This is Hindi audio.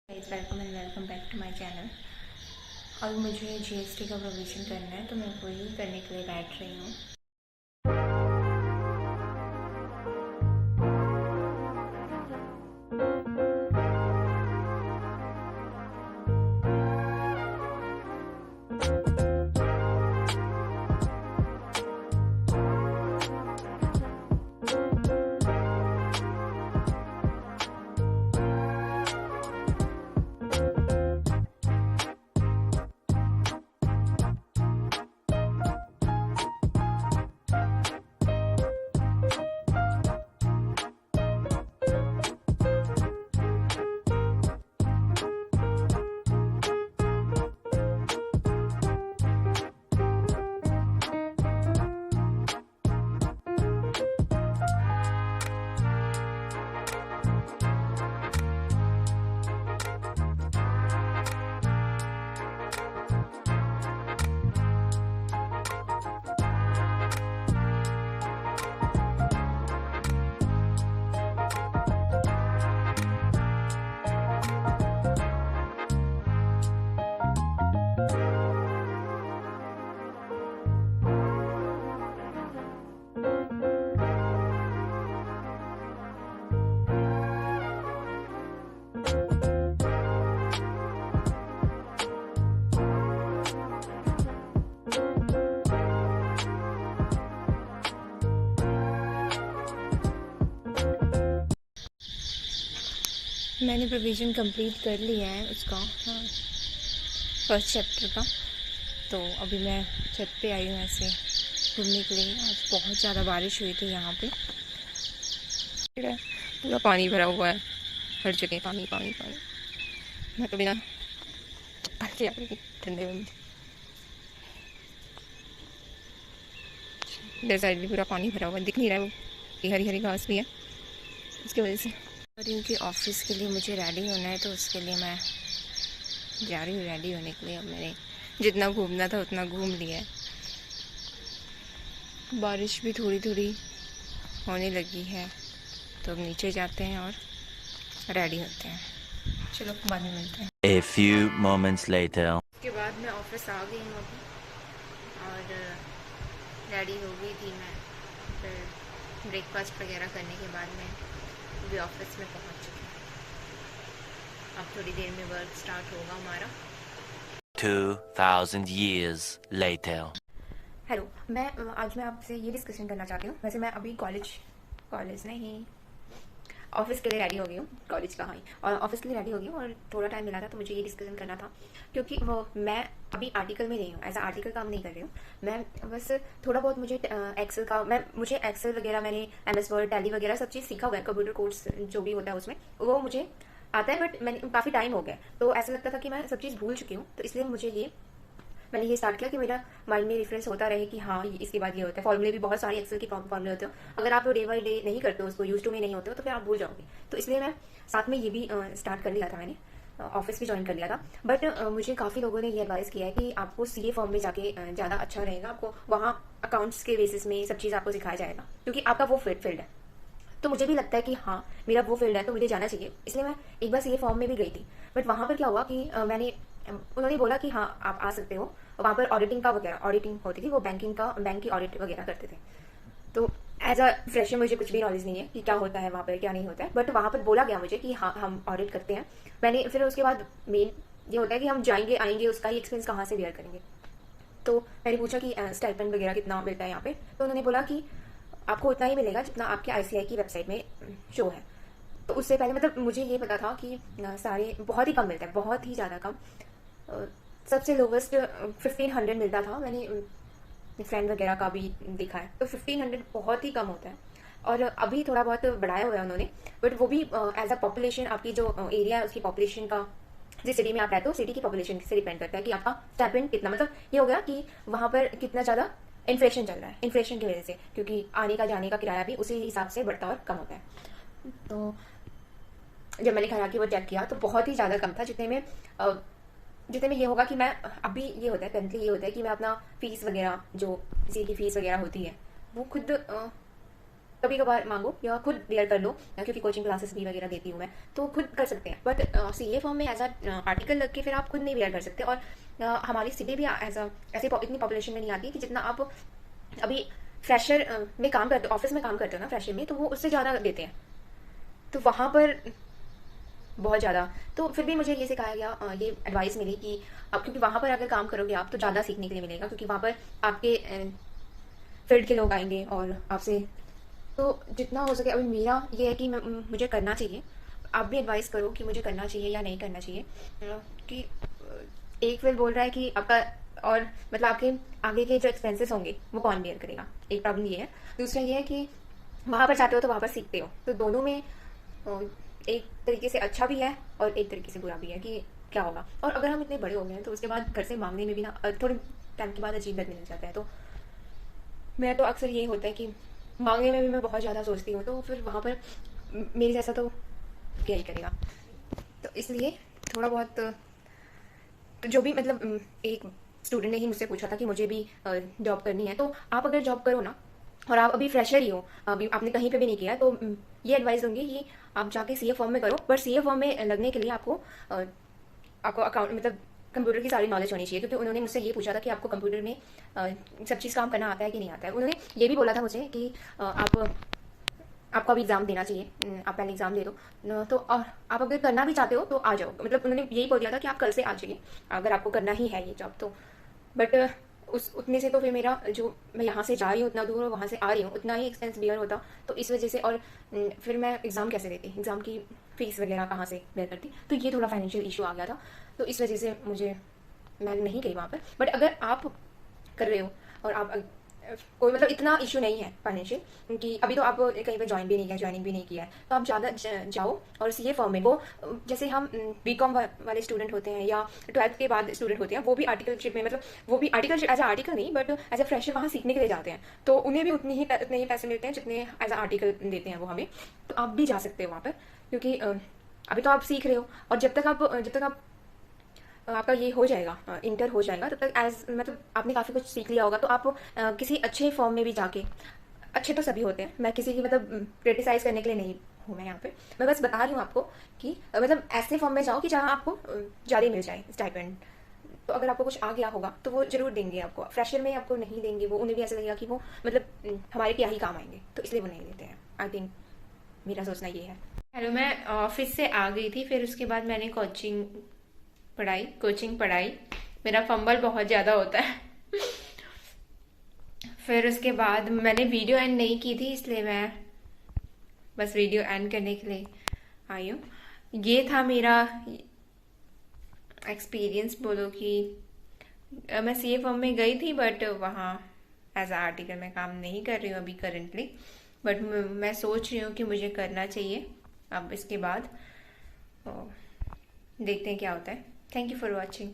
Welcome and welcome back to my channel. अब मुझे जीएसटी का प्रोविज़न करना है तो मैं वही करने के लिए बैठ रही हूँ। मैंने प्रोविज़न कंप्लीट कर लिया है उसका, फर्स्ट चैप्टर का। तो अभी मैं छत पे आई हूँ ऐसे घूमने के लिए। आज बहुत ज़्यादा बारिश हुई थी यहाँ पे, पूरा पानी भरा हुआ है, हर जगह पानी पानी पानी। मैं तो बिना चप्पल के आ रही थी ठंडे में। इधर साइड भी पूरा पानी भरा हुआ है, दिख नहीं रहा है, वो हरी हरी घास भी है उसकी वजह से। और इनके ऑफिस के लिए मुझे रेडी होना है, तो उसके लिए मैं जा रही हूँ रेडी होने के लिए। अब मैंने जितना घूमना था उतना घूम लिया है। बारिश भी थोड़ी थोड़ी होने लगी है, तो अब नीचे जाते हैं और रेडी होते हैं। चलो बाद में मिलते हैं। A few moments later. उसके बाद मैं ऑफिस आ गई हूँ अभी और रेडी हो गई थी मैं। फिर ब्रेकफास्ट वगैरह करने के बाद मैं अभी ऑफिस में पहुँच चुकी हूँ। अब थोड़ी देर में वर्क स्टार्ट होगा हमारा। 2000 years later. हेलो, आज मैं आपसे ये डिस्कशन करना चाहती हूँ। वैसे मैं अभी कॉलेज नहीं, ऑफिस के लिए रेडी हो गई हूँ। कॉलेज कहाँ ही, और ऑफिस के लिए रेडी हो गई हूँ और थोड़ा टाइम मिला था तो मुझे ये डिस्कशन करना था, क्योंकि वो मैं अभी आर्टिकल में नहीं हूँ, एज आर्टिकल काम नहीं कर रही हूँ मैं। बस थोड़ा बहुत मुझे एक्सेल का, मुझे एक्सेल वगैरह, मैंने MS वर्ड, टैली वगैरह सब चीज़ सीखा हुआ है। कंप्यूटर कोर्स जो भी होता है उसमें वो मुझे आता है, बट मैंने काफ़ी टाइम हो गया तो ऐसा लगता था कि मैं सब चीज़ भूल चुकी हूँ। तो इसलिए मैंने ये स्टार्ट किया कि मेरा माइंड में रिफरेंस होता रहे कि हाँ इसके बाद ये होता है। फॉर्मूले भी बहुत सारे एक्सेल के फॉर्मूले होते हो, अगर आप डे बाई डे नहीं करते हो उसको, यूज टू में नहीं होते हो, तो फिर आप भूल जाओगे। तो इसलिए मैं साथ में ये भी स्टार्ट कर लिया था, मैंने ऑफिस भी ज्वाइन कर लिया था। बट मुझे काफ़ी लोगों ने ये एडवाइस किया है कि आपको CA फॉर्म में जाके ज़्यादा अच्छा रहेगा, आपको वहाँ अकाउंट्स के बेसिस में सब चीज़ आपको सिखाया जाएगा, क्योंकि आपका वो फील्ड है। तो मुझे भी लगता है कि हाँ मेरा वो फील्ड है तो मुझे जाना चाहिए, इसलिए मैं एक बार CA फॉर्म में भी गई थी। बट वहाँ पर क्या हुआ कि उन्होंने बोला कि हाँ आप आ सकते हो। वहाँ पर ऑडिटिंग होती थी, वो बैंक की ऑडिट वगैरह करते थे। तो एज अ फ्रेशर मुझे कुछ भी नॉलेज नहीं है कि क्या होता है वहाँ पर, क्या नहीं होता है। बट वहाँ पर बोला गया मुझे कि हाँ हम ऑडिट करते हैं। मैंने फिर उसके बाद मेन ये होता है कि हम जाएंगे आएंगे, उसका ही एक्सपेंस कहाँ से बेयर करेंगे। तो मैंने पूछा कि स्टाइपेंड वगैरह कितना मिलता है यहाँ पे, तो उन्होंने बोला कि आपको उतना ही मिलेगा जितना आपके ICI की वेबसाइट में शो है। तो उससे पहले मतलब मुझे ये पता था कि सारे बहुत ही कम मिलता है, बहुत ही ज़्यादा कम। सबसे लोवेस्ट 1500 मिलता था। मैंने फ्रेंड वगैरह का भी देखा है, तो 1500 बहुत ही कम होता है। और अभी थोड़ा बहुत बढ़ाया हुआ है उन्होंने, बट वो भी एज अ पॉपुलेशन, आपकी जो एरिया है उसकी पॉपुलेशन का, जिस सिटी में आप रहते हो सिटी की पॉपुलेशन से डिपेंड करता है कि आपका स्टाइपेंड कितना, मतलब ये हो गया कि वहाँ पर कितना ज़्यादा इन्फ्लेशन चल रहा है। इन्फ्लेशन की वजह से, क्योंकि आने का जाने का किराया भी उसी हिसाब से बढ़ता और कम होता है। तो जब मैंने घर आके वो चेक किया तो बहुत ही ज़्यादा कम था, जितने में ये होगा कि मैं, अभी ये होता है करंटली ये होता है कि मैं अपना फीस वगैरह, जो किसी की फीस वगैरह होती है वो खुद कभी कभार मांगो या खुद बेयर कर लो, क्योंकि कोचिंग क्लासेस भी वगैरह देती हूँ मैं, तो खुद कर सकते हैं। बट सीए फॉर्म में एज अ आर्टिकल लग के फिर आप खुद नहीं बेयर कर सकते। और हमारी सिटी भी एज अ ऐसे इतनी पॉपुलेशन में नहीं आती कि जितना आप अभी फ्रेशर में काम करते हो, ऑफिस में काम करते हो ना फ्रेशर में, तो वो उससे ज़्यादा देते हैं। तो वहाँ पर बहुत ज़्यादा, तो फिर भी मुझे ये सिखाया गया, ये एडवाइस मिली कि अब क्योंकि वहाँ पर अगर काम करोगे आप तो ज़्यादा सीखने के लिए मिलेगा, क्योंकि वहाँ पर आपके फील्ड के लोग आएंगे और आपसे, तो जितना हो सके। अभी मेरा ये है कि मुझे करना चाहिए। आप भी एडवाइस करो कि मुझे करना चाहिए या नहीं करना चाहिए, कि एक फिर बोल रहा है कि आपका, और मतलब आपके आगे के जो एक्सपेंसेस होंगे वो कौन बेयर करेगा, एक प्रॉब्लम ये है। दूसरा ये है कि वहाँ पर जाते हो तो वहाँ पर सीखते हो, तो दोनों में एक तरीके से अच्छा भी है और एक तरीके से बुरा भी है कि क्या होगा। और अगर हम इतने बड़े हो गए हैं तो उसके बाद घर से मांगने में भी ना थोड़े टाइम के बाद अजीब लगने लग जाता है। तो मैं तो अक्सर ये होता है कि मांगने में भी मैं बहुत ज़्यादा सोचती हूँ, तो फिर वहाँ पर मेरे जैसा तो क्या ही करेगा। तो इसलिए थोड़ा बहुत, तो जो भी मतलब एक स्टूडेंट ने ही मुझसे पूछा था कि मुझे भी जॉब करनी है, तो आप अगर जॉब करो ना और आप अभी फ्रेशर ही हो, अभी आपने कहीं पे भी नहीं किया है, तो ये एडवाइस दूंगी कि आप जाके सीए फॉर्म में करो। पर सीए फॉर्म में लगने के लिए आपको अकाउंट मतलब कंप्यूटर की सारी नॉलेज होनी चाहिए, क्योंकि उन्होंने मुझसे ये पूछा था कि आपको कंप्यूटर में सब चीज़ काम करना आता है कि नहीं आता है। उन्होंने ये भी बोला था मुझे कि आपको अभी एग्ज़ाम देना चाहिए, आप पहले एग्ज़ाम दे दो तो, और आप अगर करना भी चाहते हो तो आ जाओ। मतलब उन्होंने यही बोल दिया था कि आप कल से आ जाइए अगर आपको करना ही है ये जॉब तो। बट उस उतने से तो फिर मेरा जो मैं यहाँ से जा रही हूँ उतना दूर और वहाँ से आ रही हूँ उतना ही एक्सपेंस बियर होता, तो इस वजह से। और फिर मैं एग्ज़ाम कैसे देती, एग्ज़ाम की फ़ीस वगैरह कहाँ से बेयर करती, तो ये थोड़ा फाइनेंशियल इशू आ गया था। तो इस वजह से मैं नहीं गई वहाँ पर। बट अगर आप कर रहे हो और आप कोई मतलब इतना इशू नहीं है फाइनेंशियल, कि अभी तो आप कहीं पे ज्वाइन भी नहीं किया, ज्वाइनिंग भी नहीं किया है, तो आप ज़्यादा जाओ और सीए फॉर्म में, वो जैसे हम बीकॉम वाले स्टूडेंट होते हैं या 12th के बाद स्टूडेंट होते हैं, वो भी आर्टिकलशिप में, मतलब वो भी आर्टिकलशिप एज आर्टिकल नहीं बट एज अ फ्रेशर वहाँ सीखने के लिए जाते हैं, तो उन्हें भी उतने ही पैसे मिलते हैं जितने एज अ आर्टिकल देते हैं वो हमें। तो आप भी जा सकते हो वहाँ पर, क्योंकि अभी तो आप सीख रहे हो, और जब तक आप आपका ये हो जाएगा, इंटर हो जाएगा, तब तक एज मतलब आपने काफ़ी कुछ सीख लिया होगा, तो आप किसी अच्छे फॉर्म में भी जाके, अच्छे तो सभी होते हैं, मैं किसी की मतलब क्रिटिसाइज करने के लिए नहीं हूँ मैं यहाँ पे, मैं बस बता रही हूँ आपको कि मतलब ऐसे फॉर्म में जाओ कि जहाँ आपको ज़्यादा मिल जाए स्टाइपेंड। तो अगर आपको कुछ आ गया होगा तो वो जरूर देंगे आपको, फ्रेशर में आपको नहीं देंगे, वो उन्हें भी ऐसा लगेगा कि वो मतलब हमारे क्या ही काम आएंगे, तो इसलिए वो नहीं देते हैं। आई थिंक मेरा सोचना ये है। हेलो, मैं ऑफिस से आ गई थी, फिर उसके बाद मैंने कोचिंग पढ़ाई। मेरा फंबल बहुत ज़्यादा होता है। फिर उसके बाद मैंने वीडियो एंड नहीं की थी, इसलिए मैं बस वीडियो एंड करने के लिए आई हूँ। ये था मेरा एक्सपीरियंस, बोलो कि मैं सीए फॉर्म में गई थी बट वहाँ एज आ आर्टिकल में काम नहीं कर रही हूँ अभी करंटली, बट मैं सोच रही हूँ कि मुझे करना चाहिए अब इसके बाद। तो देखते हैं क्या होता है। Thank you for watching.